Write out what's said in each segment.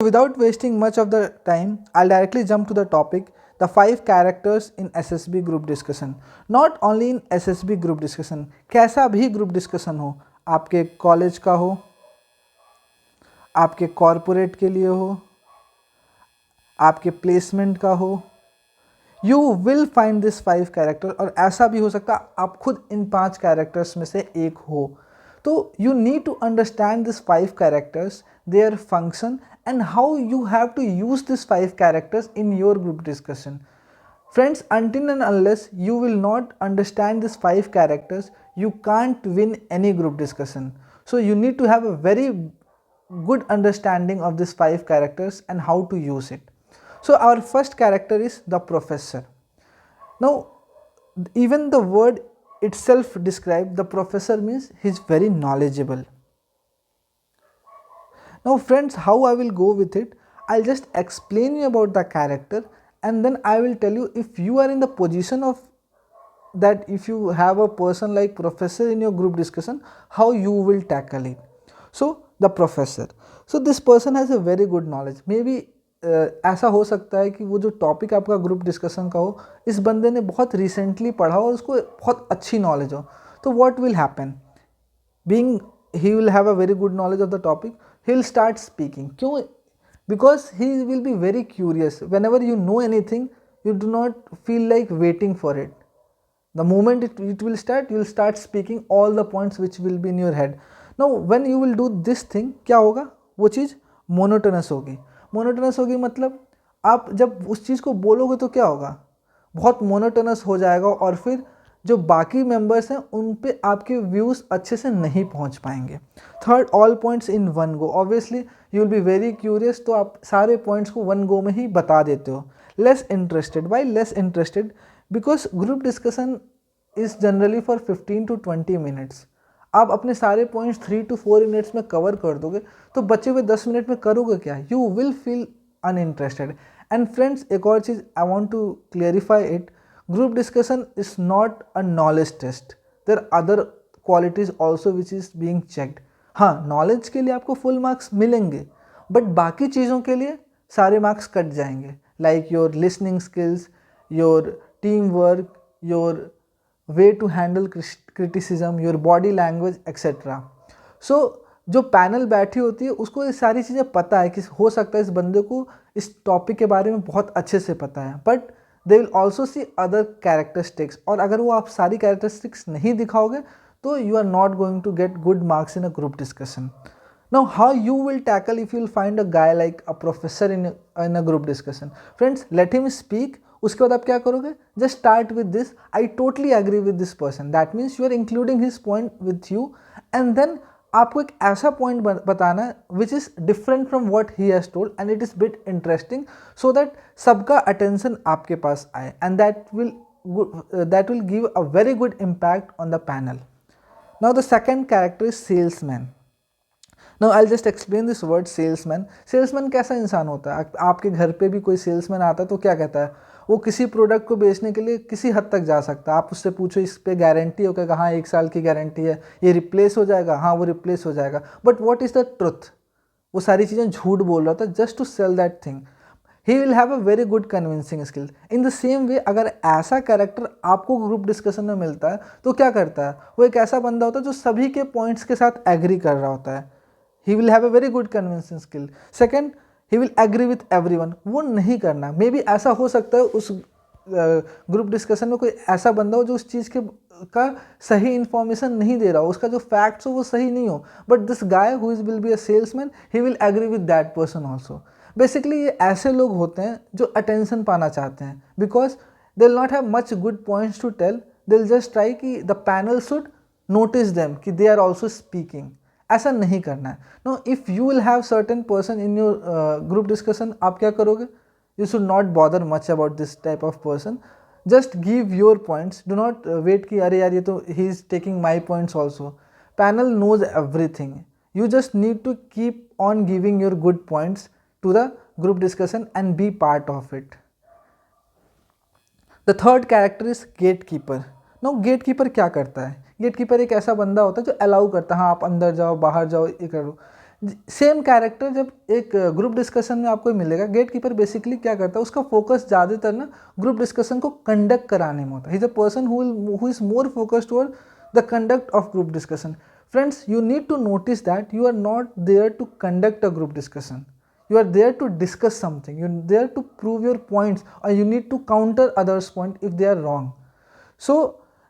Without wasting much of the time, I'll directly jump to the topic, the 5 characters in SSB group discussion. Not only in SSB group discussion, कैसा भी group discussion हो, आपके college का हो, आपके corporate के लिए हो, आपके प्लेसमेंट का हो, you will find this 5 character. और ऐसा भी हो सकता है आप खुद इन 5 कैरेक्टर्स में से एक हो। तो you need to understand this 5 characters, their function, and how you have to use these 5 characters in your group discussion. Friends, until and unless you will not understand these 5 characters, you can't win any group discussion. So you need to have a very good understanding of these 5 characters and how to use it. So our first character is the professor. Now, even the word itself describes the professor means he is very knowledgeable. Now friends, how I will go with it, I'll just explain you about the character, and then I will tell you if you are in the position of that, if you have a person like professor in your group discussion, how you will tackle it. So the professor, so this person has a very good knowledge. Maybe ऐसा हो सकता है कि वो जो topic आपका group discussion का हो, इस बंदे ने बहुत रिसेंटली पढ़ा और उसको बहुत अच्छी नॉलेज हो। तो what will happen, being he will have a very good knowledge of the topic, he will start speaking. क्यों? Because he will be very curious. Whenever you know anything, you do not feel like waiting for it. The moment it will start, you will start speaking all the points which will be in your head. Now when you will do this thing, क्या होगा, वो चीज़ monotonous होगी। Monotonous होगी मतलब आप जब उस चीज़ को बोलोगे तो क्या होगा, बहुत मोनोटोनस हो जाएगा, और फिर जो बाकी मेंबर्स हैं उन पे आपके व्यूज़ अच्छे से नहीं पहुंच पाएंगे। Third, all points in one go. Obviously you will be very curious, तो आप सारे पॉइंट्स को वन गो में ही बता देते हो। Less interested, why less interested, because group discussion is generally for 15 to 20 minutes. आप अपने सारे पॉइंट्स 3 to 4 मिनट्स में कवर कर दोगे, तो बचे हुए 10 मिनट में करोगे क्या, you will feel uninterested. And friends, एक और चीज़ I want to clarify it, group discussion is not a knowledge test. There are other qualities also which is being checked. हाँ, नॉलेज के लिए आपको फुल मार्क्स मिलेंगे, बट बाकी चीज़ों के लिए सारे मार्क्स कट जाएंगे, like your listening skills, your team work, your way to handle criticism, your body language etcetera. So जो पैनल बैठी होती है उसको ये सारी चीज़ें पता है कि हो सकता है इस बंदे को इस टॉपिक के बारे में बहुत अच्छे से पता है, but they will also see other characteristics. और अगर वो आप सारी कैरेक्टरिस्टिक्स नहीं दिखाओगे तो you are not going to get good marks in a group discussion. Now how you will tackle if you will find a guy like a professor in a group discussion. Friends, let him speak. उसके बाद आप क्या करोगे, just start with this, I totally agree with this person, that means you are including his point with you, and then आपको एक ऐसा point बताना है which is different from what he has told and it is bit interesting, so that सबका attention आपके पास आए, and that will give a very good impact on the panel. Now the second character is salesman. Now I just explain this word salesman. Salesman कैसा इंसान होता है, आपके घर पे भी कोई सेल्समैन आता है तो क्या कहता है, वो किसी प्रोडक्ट को बेचने के लिए किसी हद तक जा सकता है। आप उससे पूछो इस पे गारंटी हो क्या, हाँ 1 साल की गारंटी है, ये रिप्लेस हो जाएगा, हाँ वो रिप्लेस हो जाएगा, but what is the truth, वो सारी चीज़ें झूठ बोल रहा था just to sell that thing. He will have a very good convincing skill. In the same way अगर ऐसा कैरेक्टर आपको ग्रुप डिस्कशन में मिलता है तो क्या करता है, वो एक ऐसा बंदा होता है जो सभी के पॉइंट्स के साथ एग्री कर रहा होता है। He will have a very good convincing skill. Second, he will agree with everyone. वो नहीं करना, मे बी ऐसा हो सकता है उस ग्रुप डिस्कशन में कोई ऐसा बंदा हो जो उस चीज़ के का सही इन्फॉर्मेशन नहीं दे रहा हो, उसका जो फैक्ट्स हो वो सही नहीं हो, but this guy who is will be a salesman, he will agree with that person also. Basically ये ऐसे लोग होते हैं जो अटेंशन पाना चाहते हैं, because they will not have much good points to tell, they will just try कि the panel should notice them कि दे आर ऑल्सो स्पीकिंग। ऐसा नहीं करना है। No, if you will have certain person in your group discussion, आप क्या करोगे, you should not bother much about this type of person, just give your points, do not wait कि अरे यार ये तो he is taking my points also. Panel knows everything, you just need to keep on giving your good points to the group discussion and be part of it. The third character is gatekeeper. Now gatekeeper क्या करता है, gatekeeper एक ऐसा बंदा होता है जो allow करता है, हाँ आप अंदर जाओ बाहर जाओ ये करो। सेम कैरेक्टर जब एक ग्रुप डिस्कशन में आपको मिलेगा, गेट कीपर बेसिकली क्या करता है, उसका फोकस ज़्यादातर ना ग्रुप डिस्कशन को कंडक्ट कराने में होता है. He is a person who is more focused toward the conduct of group discussion. Friends, you need to notice that you are not there to conduct a group discussion. You are there to discuss something. You are there to prove your points, or you need to counter others' point if they are wrong. So,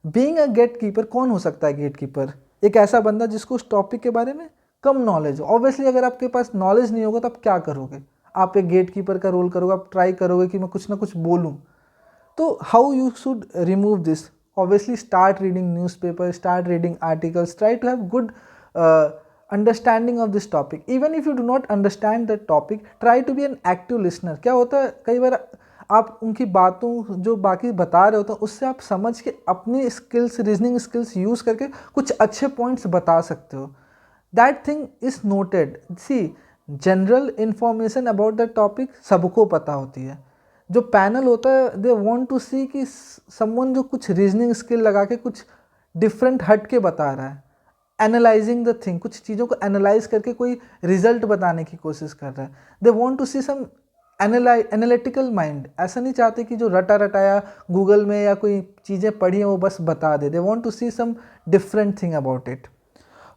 being a gatekeeper, कौन हो सकता है gatekeeper? एक ऐसा बंदा जिसको उस topic के बारे में कम नॉलेज हो. ऑब्वियसली अगर आपके पास नॉलेज नहीं होगा तो आप क्या करोगे? आप एक गेटकीपर का रोल करोगे, आप ट्राई करोगे कि मैं कुछ ना कुछ बोलूँ. तो how you should remove this? Obviously, start reading newspaper, start reading articles, try to have good understanding of this topic. Even if you do not understand the topic, try to be an active listener. क्या होता है कई बार आप उनकी बातों जो बाकी बता रहे होते हैं उससे आप समझ के अपनी स्किल्स, रीजनिंग स्किल्स यूज़ करके कुछ अच्छे पॉइंट्स बता सकते हो. That thing is noted. See, general information about the topic सबको पता होती है. जो पैनल होता है दे वांट टू सी कि समवन जो कुछ रीजनिंग स्किल लगा के कुछ डिफरेंट हट के बता रहा है, एनालाइजिंग द थिंग, कुछ चीज़ों को एनालाइज करके कोई रिजल्ट बताने की कोशिश कर रहा है. They want to see some analytical mind. ऐसा नहीं चाहते कि जो रटा रटाया गूगल में या कोई चीज़ें पढ़ी हैं वो बस बता दे. They want to see some different thing about it.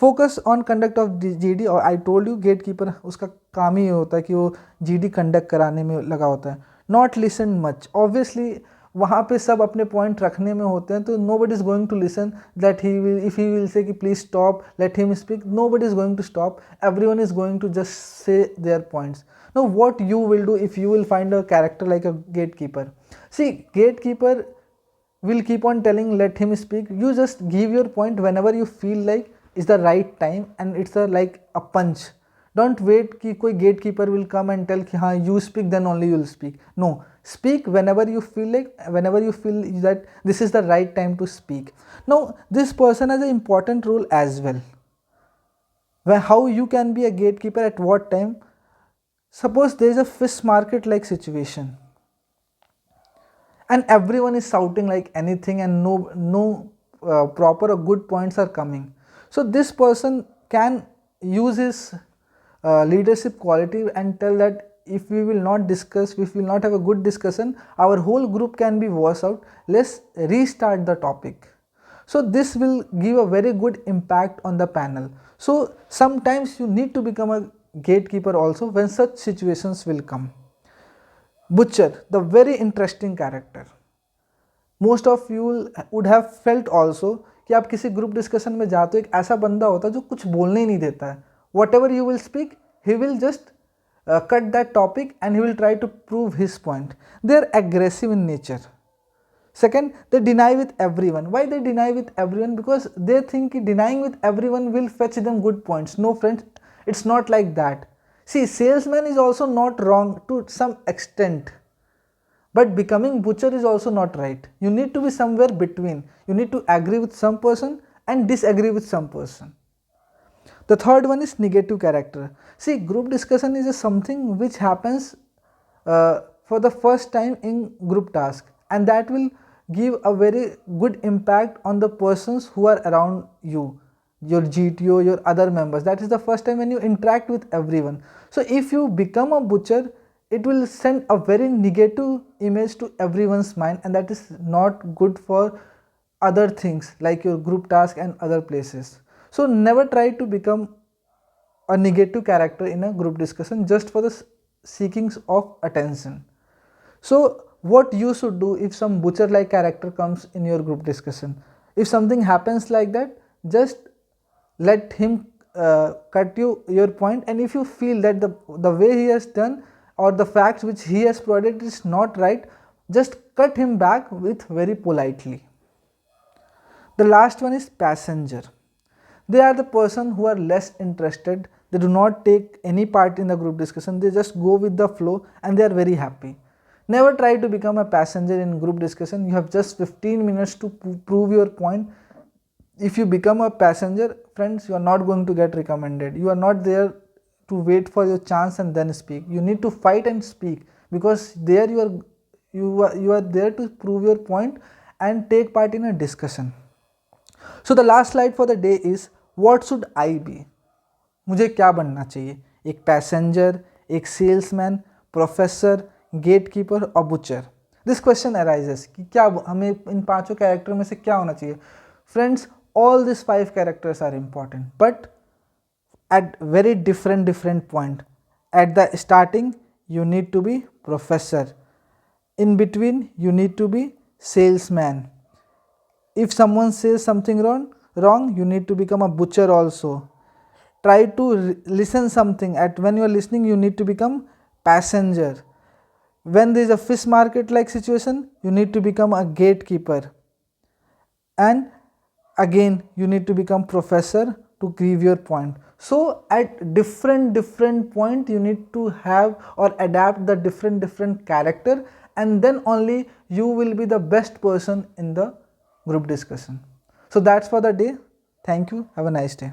Focus on conduct of GD. और I told you gate keeper उसका काम ही होता है कि वो जीडी कंडक्ट कराने में लगा होता है. Not listen much. ऑब्वियसली वहाँ पे सब अपने पॉइंट रखने में होते हैं, तो nobody is going to listen that he will, if he will say कि please stop, let him speak, nobody is going to stop. Everyone is going to just say their points. No, what you will do if you will find a character like a gate keeper. See, gate keeper will keep on telling let him speak. You just give your point whenever you feel like is the right time and it's a like a punch. Don't wait कि कोई gatekeeper will come and tell कि हाँ you speak then only you will speak. No, speak whenever you feel like, whenever you feel that this is the right time to speak. Now this person has an important role as well. How you can be a gatekeeper at what time? Suppose there is a fish market like situation and everyone is shouting like anything and no proper or good points are coming. So this person can use his leadership quality and tell that if we will not discuss, if we will not have a good discussion, our whole group can be washed out, let's restart the topic. So this will give a very good impact on the panel. So sometimes you need to become a gatekeeper also when such situations will come. Butcher, the very interesting character. Most of you would have felt also कि आप किसी group discussion में जाते हो, एक ऐसा बंदा होता है जो कुछ बोलने ही नहीं देता है. What ever you will speak he will just cut that topic and he will try to prove his point. They are aggressive in nature. Second, they deny with everyone. Why they deny with everyone? Because they think denying with everyone will fetch them good points. No friends, it's not like that. See, salesman is also not wrong to some extent, but becoming butcher is also not right. You need to be somewhere between. You need to agree with some person and disagree with some person. The third one is negative character. See, group discussion is something which happens for the first time in group task, and that will give a very good impact on the persons who are around you, your GTO, your other members. That is the first time when you interact with everyone. So if you become a butcher, it will send a very negative image to everyone's mind, and that is not good for other things like your group task and other places. So never try to become a negative character in a group discussion just for the seekings of attention. So what you should do if some butcher like character comes in your group discussion? If something happens like that, just let him cut your point, and if you feel that the way he has done or the facts which he has provided is not right, just cut him back with very politely. The last one is passenger. They are the person who are less interested. They do not take any part in the group discussion. They just go with the flow and they are very happy. Never try to become a passenger in group discussion. You have just 15 minutes to prove your point. If you become a passenger, friends, you are not going to get recommended. You are not there to wait for your chance and then speak. You need to fight and speak, because there you are there to prove your point and take part in a discussion. So the last slide for the day is, what should I be? मुझे क्या बनना चाहिए, एक passenger, एक salesman, professor, gate keeper और butcher. This question arises कि क्या हमें इन पांचों कैरेक्टर में से क्या होना चाहिए। Friends, all these 5 characters are important, but at very different point. At the starting you need to be professor, in between you need to be salesman, if someone says something wrong you need to become a butcher also. Try to listen something, at when you are listening you need to become passenger. When there is a fish market like situation you need to become a gatekeeper, and again you need to become professor to give your point. So at different point you need to have or adapt the different character, and then only you will be the best person in the group discussion. So that's for the day. Thank you, have a nice day.